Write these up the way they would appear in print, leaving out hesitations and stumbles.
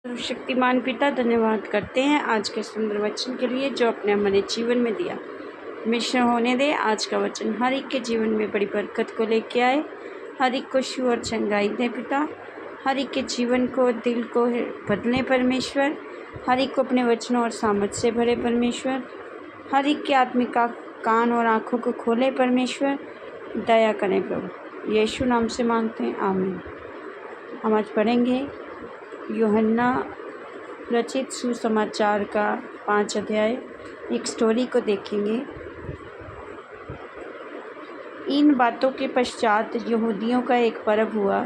सर्वशक्तिमान पिता धन्यवाद करते हैं आज के सुंदर वचन के लिए जो अपने हमारे जीवन में दिया। मिश्र होने दे आज का वचन हर एक के जीवन में बड़ी बरकत को लेके आए, हर एक को शिव और चंगाई दे पिता, हर एक के जीवन को दिल को बदले परमेश्वर, हर एक को अपने वचनों और सामर्थ से भरे परमेश्वर, हर एक के आत्मिक कान और आँखों को खोले परमेश्वर, दया करें प्रभु। यीशु नाम से मांगते हैं, आमीन। हम आज पढ़ेंगे यूहन्ना रचित सुसमाचार का 5 अध्याय। एक स्टोरी को देखेंगे। इन बातों के पश्चात यहूदियों का एक पर्व हुआ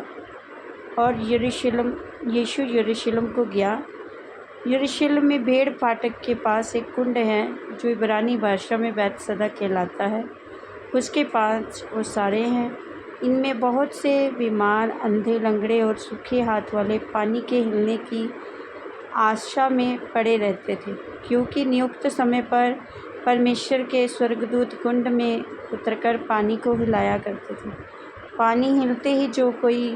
और यीशु यरूशलेम को गया। यरूशलेम में भेड़ फाटक के पास एक कुंड है जो इब्रानी भाषा में बैतसदा कहलाता है। उसके पास ओसारे हैं। इनमें बहुत से बीमार, अंधे, लंगड़े और सूखे हाथ वाले पानी के हिलने की आशा में पड़े रहते थे, क्योंकि नियुक्त समय पर परमेश्वर के स्वर्गदूत कुंड में उतरकर पानी को हिलाया करते थे। पानी हिलते ही जो कोई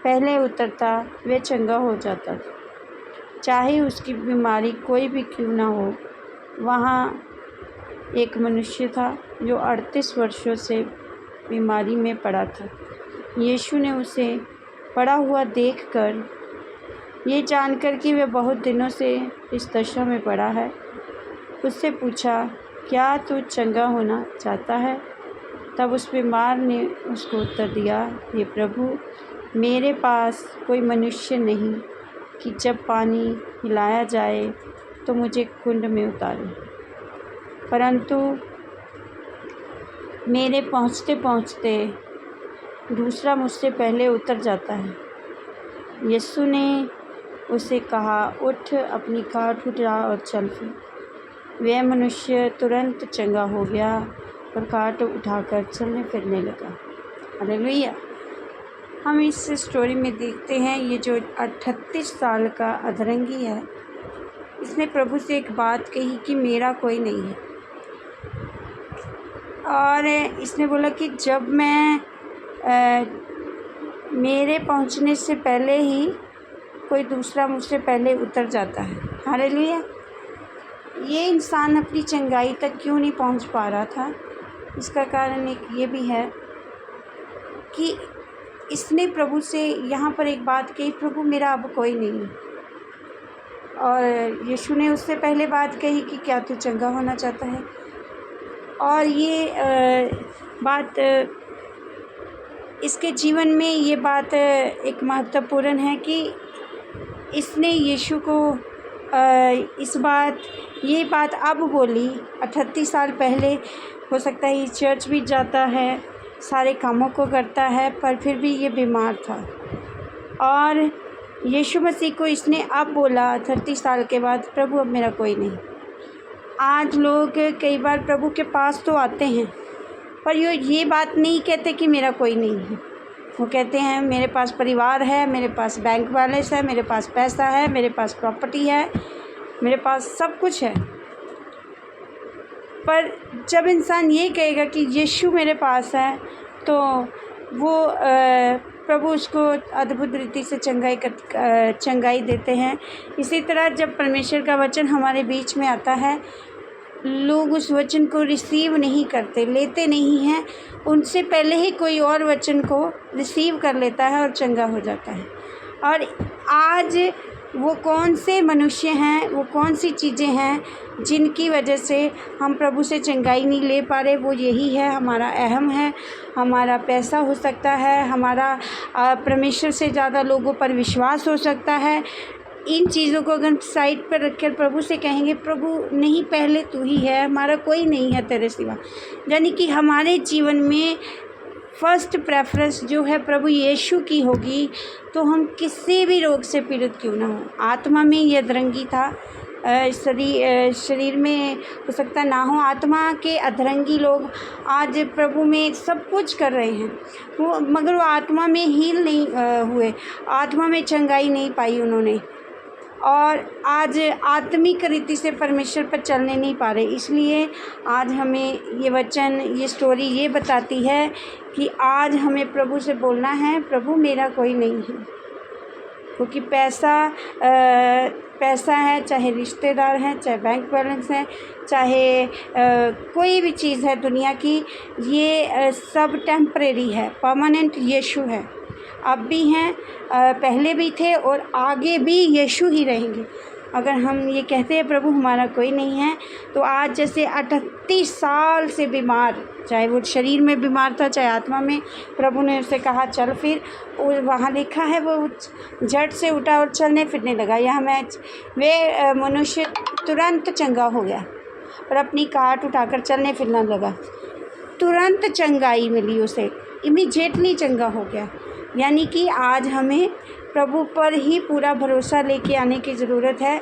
पहले उतरता वह चंगा हो जाता था, चाहे उसकी बीमारी कोई भी क्यों ना हो। वहाँ एक मनुष्य था जो 38 वर्षों से बीमारी में पड़ा था। यीशु ने उसे पड़ा हुआ देखकर, ये जानकर कि वह बहुत दिनों से इस दशा में पड़ा है, उससे पूछा, क्या तू चंगा होना चाहता है? तब उस बीमार ने उसको उत्तर दिया, हे प्रभु, मेरे पास कोई मनुष्य नहीं कि जब पानी हिलाया जाए तो मुझे कुंड में उतारे, परंतु मेरे पहुँचते पहुँचते दूसरा मुझसे पहले उतर जाता है। यीशु ने उसे कहा, उठ, अपनी खाट उठा और चल फिर। वह मनुष्य तुरंत चंगा हो गया और खाट उठाकर चलने फिरने लगा। हालेलुया। हम इस स्टोरी में देखते हैं, ये जो 38 साल का अधरंगी है, इसने प्रभु से एक बात कही कि मेरा कोई नहीं है। और इसने बोला कि जब मैं मेरे पहुंचने से पहले ही कोई दूसरा मुझसे पहले उतर जाता है। हालेलुया। ये इंसान अपनी चंगाई तक क्यों नहीं पहुंच पा रहा था? इसका कारण एक ये भी है कि इसने प्रभु से यहाँ पर एक बात कही, प्रभु मेरा अब कोई नहीं है। और यीशु ने उससे पहले बात कही कि क्या तू चंगा होना चाहता है? और ये बात इसके जीवन में ये बात एक महत्वपूर्ण है कि इसने यीशु को ये बात अब बोली। 38 साल पहले हो सकता है ये चर्च भी जाता है, सारे कामों को करता है, पर फिर भी ये बीमार था। और यीशु मसीह को इसने अब बोला 38 साल के बाद, प्रभु अब मेरा कोई नहीं। आज लोग कई बार प्रभु के पास तो आते हैं, पर ये बात नहीं कहते कि मेरा कोई नहीं है। वो कहते हैं मेरे पास परिवार है, मेरे पास बैंक बैलेंस है, मेरे पास पैसा है, मेरे पास प्रॉपर्टी है, मेरे पास सब कुछ है। पर जब इंसान ये कहेगा कि यीशु मेरे पास है, तो वो प्रभु उसको अद्भुत रीति से चंगाई देते हैं। इसी तरह जब परमेश्वर का वचन हमारे बीच में आता है, लोग उस वचन को रिसीव नहीं करते, लेते नहीं हैं, उनसे पहले ही कोई और वचन को रिसीव कर लेता है और चंगा हो जाता है। और आज वो कौन से मनुष्य हैं, वो कौन सी चीज़ें हैं जिनकी वजह से हम प्रभु से चंगाई नहीं ले पा रहे? वो यही है, हमारा अहम है, हमारा पैसा हो सकता है, हमारा परमेश्वर से ज़्यादा लोगों पर विश्वास हो सकता है। इन चीज़ों को अगर साइड पर रखकर प्रभु से कहेंगे, प्रभु नहीं, पहले तू ही है, हमारा कोई नहीं है तेरे सिवा, यानी कि हमारे जीवन में फर्स्ट प्रेफरेंस जो है प्रभु यीशु की होगी, तो हम किसी भी रोग से पीड़ित क्यों ना हो। आत्मा में ये अधरंगी था, शरीर में हो सकता ना हो। आत्मा के अधरंगी लोग आज प्रभु में सब कुछ कर रहे हैं, मगर वो आत्मा में हील नहीं हुए, आत्मा में चंगाई नहीं पाई उन्होंने, और आज आत्मिक रीति से परमेश्वर पर चलने नहीं पा रहे। इसलिए आज हमें ये वचन, ये स्टोरी ये बताती है कि आज हमें प्रभु से बोलना है, प्रभु मेरा कोई नहीं है। क्योंकि पैसा है, चाहे रिश्तेदार हैं, चाहे बैंक बैलेंस है, चाहे कोई भी चीज़ है दुनिया की, ये सब टेम्परेरी है। परमानेंट यीशु है, अब भी हैं, पहले भी थे और आगे भी यीशु ही रहेंगे। अगर हम ये कहते हैं प्रभु हमारा कोई नहीं है, तो आज जैसे 38 साल से बीमार, चाहे वो शरीर में बीमार था चाहे आत्मा में, प्रभु ने उसे कहा चल फिर, और वहाँ लिखा है वो झट से उठा और चलने फिरने लगा। यहाँ वे मनुष्य तुरंत चंगा हो गया और अपनी काट उठाकर चलने फिरने लगा। तुरंत चंगाई मिली उसे, इमीडिएटली चंगा हो गया। यानी कि आज हमें प्रभु पर ही पूरा भरोसा लेके आने की ज़रूरत है,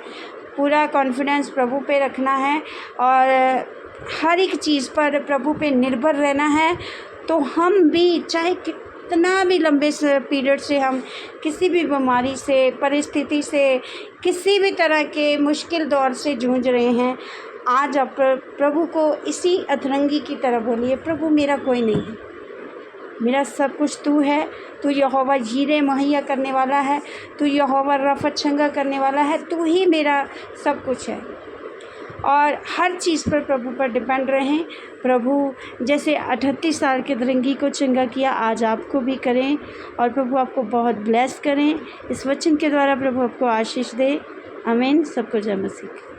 पूरा कॉन्फिडेंस प्रभु पे रखना है और हर एक चीज़ पर प्रभु पे निर्भर रहना है। तो हम भी चाहे कितना भी लंबे पीरियड से हम किसी भी बीमारी से, परिस्थिति से, किसी भी तरह के मुश्किल दौर से जूझ रहे हैं, आज आप प्रभु को इसी अतरंगी की तरह बोलिए, प्रभु मेरा कोई नहीं है, मेरा सब कुछ तू है, तू यहोवा जीरे मुहैया करने वाला है, तू यहोवा रफ़त छंगा करने वाला है, तू ही मेरा सब कुछ है। और हर चीज़ पर प्रभु पर डिपेंड रहें। प्रभु जैसे 38 साल के अतरंगी को चंगा किया, आज आपको भी करें और प्रभु आपको बहुत ब्लेस करें। इस वचन के द्वारा प्रभु आपको आशीष दे। आमीन। सबको जय मसीह।